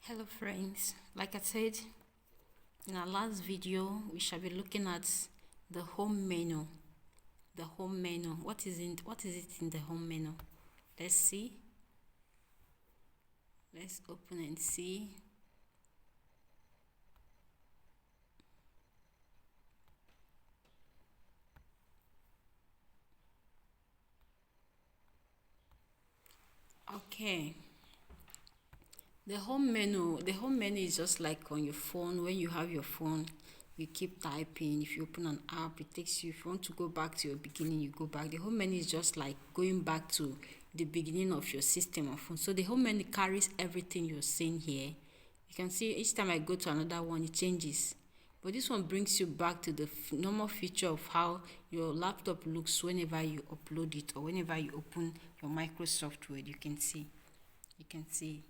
Hello friends, like I said in our last video, we shall be looking at the home menu. The home menu. What is it in the home menu? Let's see. Let's open and see. Okay. The home menu is just like on your phone. When you have your phone, you keep typing. If you open an app, it takes you. If you want to go back to your beginning, you go back. The home menu is just like going back to the beginning of your system of phone. So the home menu carries everything you're seeing here. You can see each time I go to another one, it changes. But this one brings you back to the normal feature of how your laptop looks whenever you upload it or whenever you open your Microsoft Word. You can see. You can see.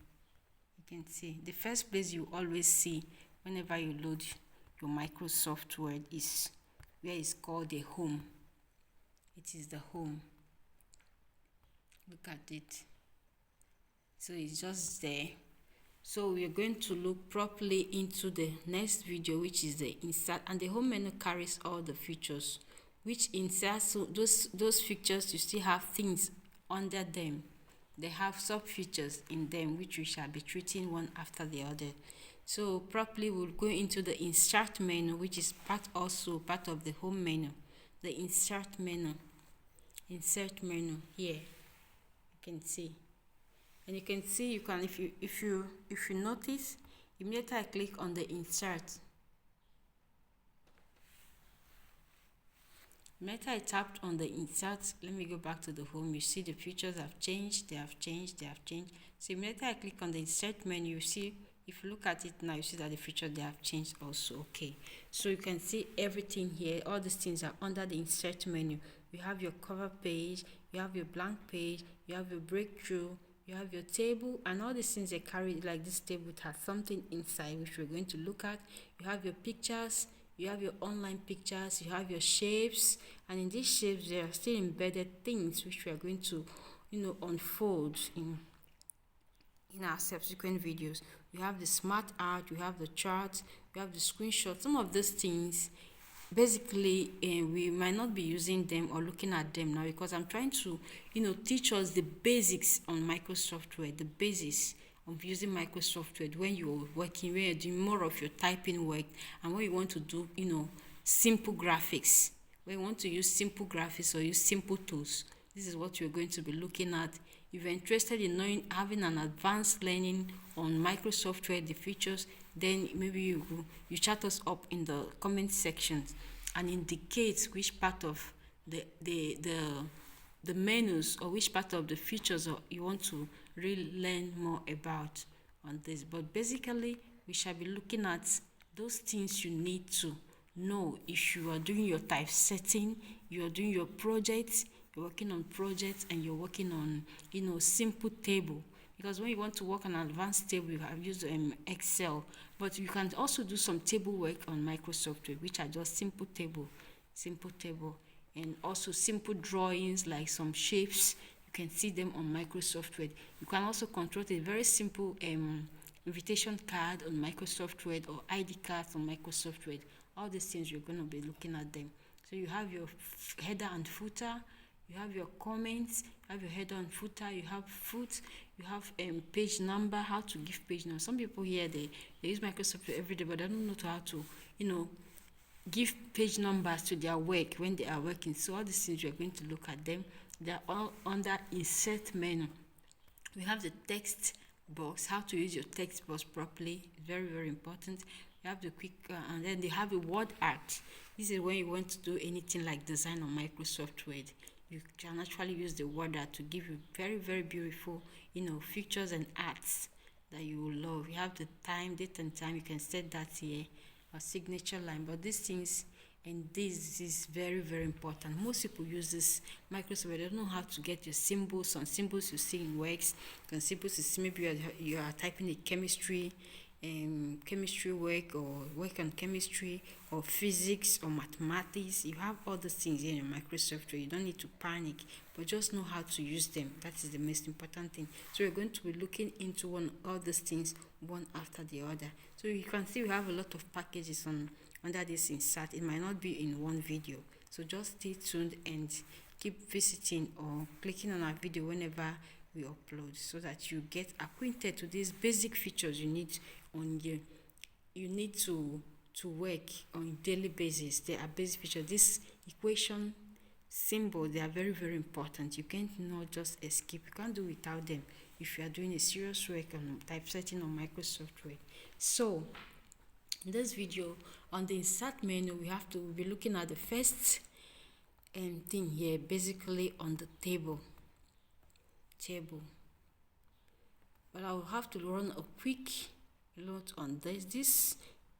You can see the first place you always see whenever you load your Microsoft Word is where it's called the home. It is the home. Look at it. So it's just there. So we are going to look properly into the next video, which is the insert, and the home menu carries all the features which insert. So those features, you still have things under them. They have sub features in them which we shall be treating one after the other. So properly we'll go into the insert menu, which is part of the home menu. The insert menu here, you can see. And you can see, you can, if you notice, immediately I click on the insert. Immediately I tapped on the insert, let me go back to the home. You see the features have changed, they have changed. So immediately I click on the insert menu, you see, if you look at it now, you see that the features, they have changed also. Okay, so you can see everything here. All these things are under the insert menu. You have your cover page, you have your blank page, you have your breakthrough, you have your table, and all these things are carried. Like this table, it has something inside which we're going to look at. You have your pictures, you have your online pictures, you have your shapes, and in these shapes there are still embedded things which we are going to unfold in our subsequent videos. You have the smart art, you have the charts, you have the screenshot. Some of these things basically we might not be using them or looking at them now, because I'm trying to teach us the basics on Microsoft Word, the basics of using Microsoft Word when you're working, when you're doing more of your typing work, and when you want to do simple graphics, when you want to use simple graphics or use simple tools. This is what you're going to be looking at. If you're interested in having an advanced learning on Microsoft Word, the features, then maybe you chat us up in the comment section and indicate which part of the menus or which part of the features you want to really learn more about on this. But basically, we shall be looking at those things you need to know if you are doing your typesetting, you are doing your projects, you're working on projects, and you're working on simple table. Because when you want to work on an advanced table, you have used Excel, but you can also do some table work on Microsoft Word, which are just simple table, and also simple drawings like some shapes. You can see them on Microsoft Word. You can also control a very simple invitation card on Microsoft Word or ID cards on Microsoft Word. All these things, you're going to be looking at them. So you have your header and footer, you have your comments, you have your header and footer, you have foot, you have page number, how to give page number. Some people here, they use Microsoft every day, but they don't know how to give page numbers to their work when they are working. So all these things, we're going to look at them. They're all under insert menu. We have the text box, how to use your text box properly. Very, very important. You have the quick and then they have a word art. This is when you want to do anything like design on Microsoft Word. You can actually use the word art to give you very, very beautiful features and arts that you will love. You have the time, date and time. You can set that here, a signature line. But these things, and this is very, very important. Most people use this Microsoft. They don't know how to get your symbols. Some symbols you see in works, some symbols you see, maybe you are typing a chemistry chemistry work or work on chemistry or physics or mathematics. You have all those things here in Microsoft Word. You don't need to panic, but just know how to use them. That is the most important thing. So we're going to be looking into all these things one after the other. So you can see we have a lot of packages under this insert. It might not be in one video, so just stay tuned and keep visiting or clicking on our video whenever we upload, so that you get acquainted to these basic features you need to work on a daily basis. They are basic features. This equation symbol, they are very, very important. You can't not just escape. You can't do without them if you are doing a serious work on typesetting on Microsoft Word. So in this video, on the insert menu, we'll be looking at the first thing here, basically on the table. But I will have to run a quick load on this.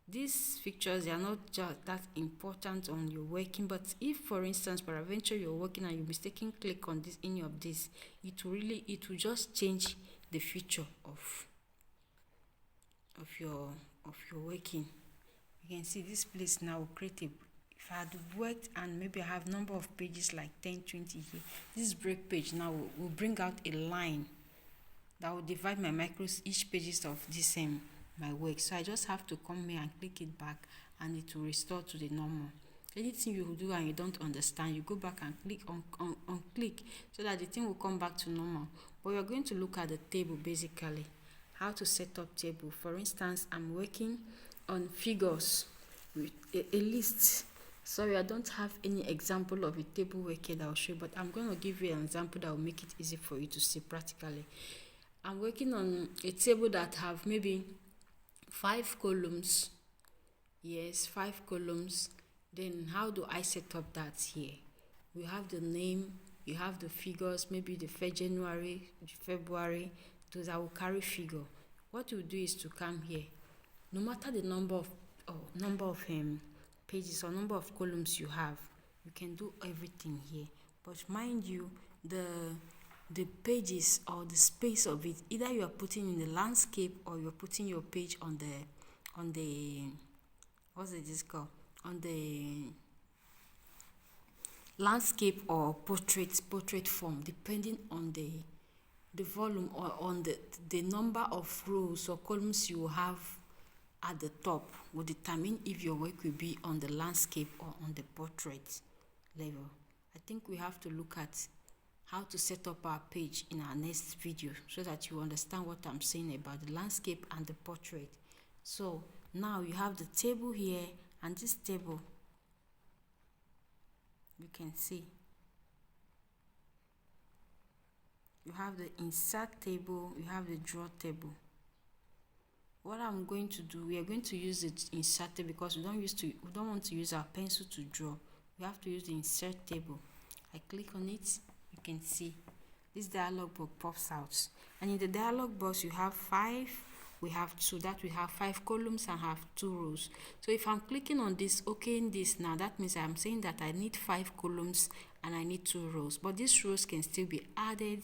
These features are not just that important on your working, but if, for instance, peradventure you're working and you mistakenly click on this, any of this, it will just change the feature of your working. You can see this place now will create a, if I had worked and maybe I have number of pages like 10, 20 here, this break page now will bring out a line that will divide my macros, each pages of this my work. So I just have to come here and click it back, and it will restore to the normal. Anything you do and you don't understand, you go back and click on click, so that the thing will come back to normal. But you're going to look at the table, basically how to set up table. For instance, I'm working on figures with a list. Sorry, I don't have any example of a table work here that I'll show you, but I'm going to give you an example that will make it easy for you to see practically. I'm working on a table that have maybe 5 columns. Yes, 5 columns. Then how do I set up that here? We have the name, you have the figures, maybe the January, February, those that will carry figure. What you do is to come here. No matter the number of pages or number of columns you have, you can do everything here. But mind you, the pages or the space of it, either you are putting in the landscape or you're putting your page on the what's it is called, on the landscape or portrait form, depending on the volume or on the number of rows or columns you have at the top, will determine if your work will be on the landscape or on the portrait level. I think we have to look at how to set up our page in our next video, so that you understand what I'm saying about the landscape and the portrait. So now you have the table here, and this table, you can see you have the insert table, you have the draw table. What I'm going to do, we are going to use the insert table because we don't want to use our pencil to draw. We have to use the insert table. I click on it. You can see this dialog box pops out, and in the dialog box you have 5, we have 2, that we have 5 columns and have 2 rows. So if I'm clicking on this, okay, in this now, that means I'm saying that I need 5 columns and I need 2 rows, but these rows can still be added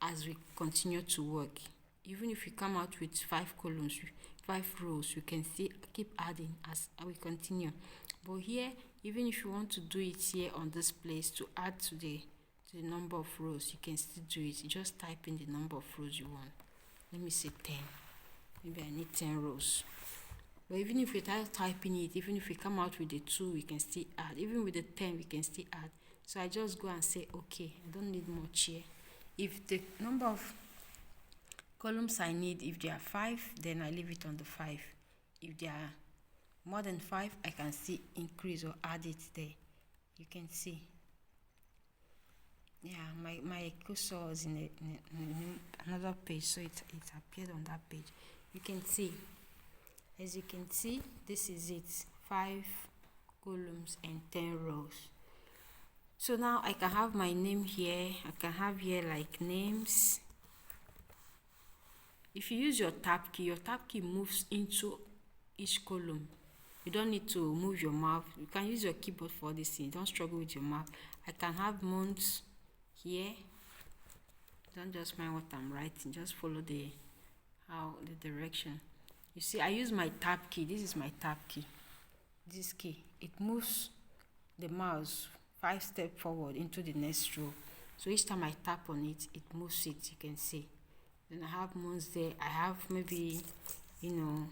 as we continue to work. Even if you come out with 5 columns, 5 rows, you can still keep adding as we continue. But here, even if you want to do it here on this place to add to the number of rows, you can still do it. You just type in the number of rows you want. Let me say 10. Maybe I need 10 rows. But even if without typing it, even if we come out with the 2, we can still add. Even with the 10, we can still add. So I just go and say, okay, I don't need much here. If the number of columns I need, if there are 5, then I leave it on the 5. If there are more than 5, I can still increase or add it there. You can see. Yeah, my cursor is in another page, so it appeared on that page. You can see, as you can see, this is it, 5 columns and 10 rows. So now I can have my name here. I can have here like names. If you use your tab key moves into each column. You don't need to move your mouse. You can use your keyboard for this thing. Don't struggle with your mouse. I can have months here. Don't just mind what I'm writing. Just follow the direction. You see, I use my tab key. This is my tab key. This key, it moves the mouse 5 steps forward into the next row. So each time I tap on it, it moves it. You can see. Then I have moons there. I have maybe, naira.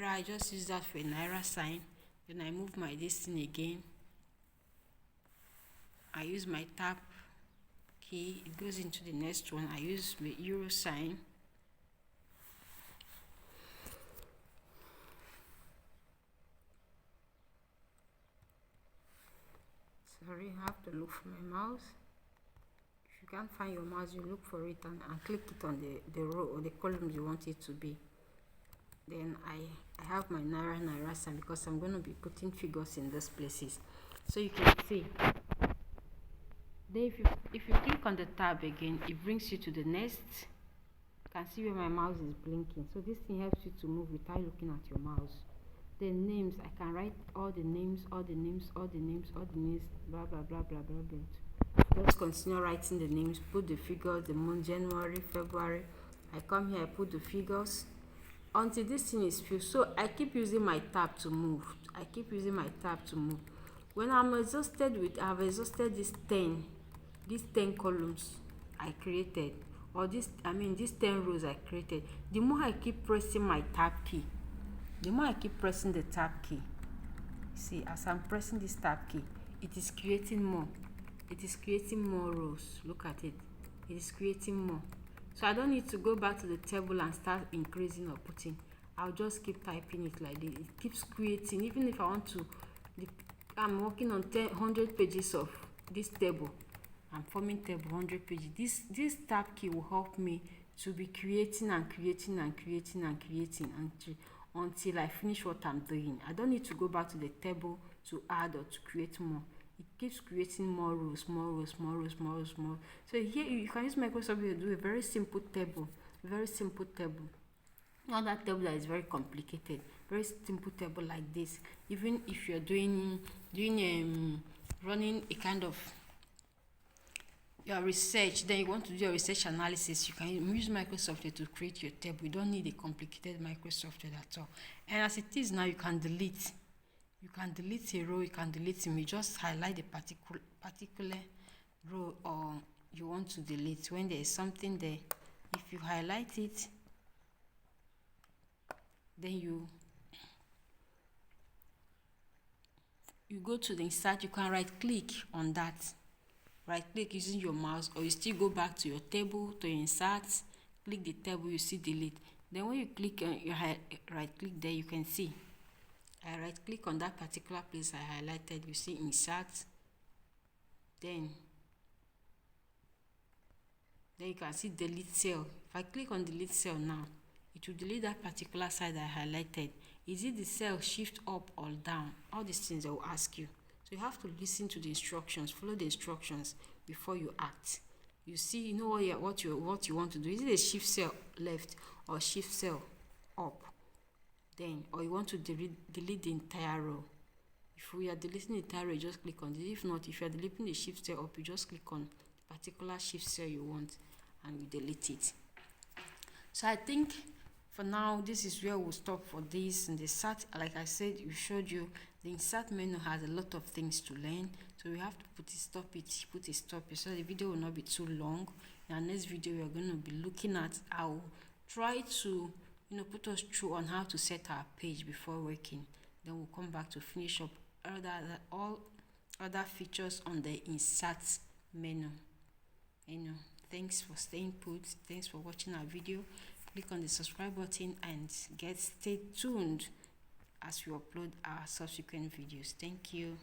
I just use that for a naira sign. Then I move my destiny again. I use my tab key. It goes into the next one. I use the euro sign. Sorry, I have to look for my mouse. If you can't find your mouse, you look for it and click it on the row or the column you want it to be. Then I have my naira sign because I'm going to be putting figures in those places. So you can see. Then if you click on the tab again, it brings you to the next. You can see where my mouse is blinking. So this thing helps you to move without looking at your mouse. The names, I can write all the names, blah blah blah blah blah blah. Just continue writing the names, put the figures, the month, January, February. I come here, I put the figures until this thing is filled. So I keep using my tab to move. When I've exhausted these 10 columns I created, or these 10 rows I created. The more I keep pressing my tab key, the more I keep pressing the tab key, see, as I'm pressing this tab key, it is creating more. It is creating more rows. Look at it. It is creating more. So I don't need to go back to the table and start increasing or putting. I'll just keep typing it like this. It keeps creating. Even if I want to, I'm working on 100 pages of this table. I'm forming table 100 pages. This tab key will help me to be creating until I finish what I'm doing. I don't need to go back to the table to add or to create more. It keeps creating more rows. So here you can use Microsoft to do a very simple table. Not that table that is very complicated. Very simple table like this. Even if you're running a kind of your research, then you want to do your research analysis, you can use Microsoft to create your table. You don't need a complicated Microsoft at all. And as it is now, you can delete a row, you can delete them. You just highlight the particular row or you want to delete. When there is something there, if you highlight it, then you go to the insert. You can right click on that. Right click using your mouse, or you still go back to your table, to your insert, click the table, you see delete. Then when you click on your right click there, you can see I right click on that particular place I highlighted, you see insert. Then you can see delete cell. If I click on delete cell now, it will delete that particular side I highlighted. Is it the cell shift up or down? All these things they will ask you. So you have to listen to the instructions, follow the instructions before you act. You see, you know what you want to do. Is it a shift cell left or shift cell up? Then, or you want to delete the entire row. If we are deleting the entire row, you just click on it. If not, if you are deleting the shift cell up, you just click on the particular shift cell you want and you delete it. So I think for now, this is where we'll stop for this. And the insert, like I said, we showed you, the insert menu has a lot of things to learn. So we have to put a stop it so the video will not be too long. In our next video, we are going to be looking at how try to put us through on how to set our page before working. Then we'll come back to finish up all other features on the insert menu. Thanks for staying put. Thanks for watching our video. Click on the subscribe button and stay tuned as we upload our subsequent videos. Thank you.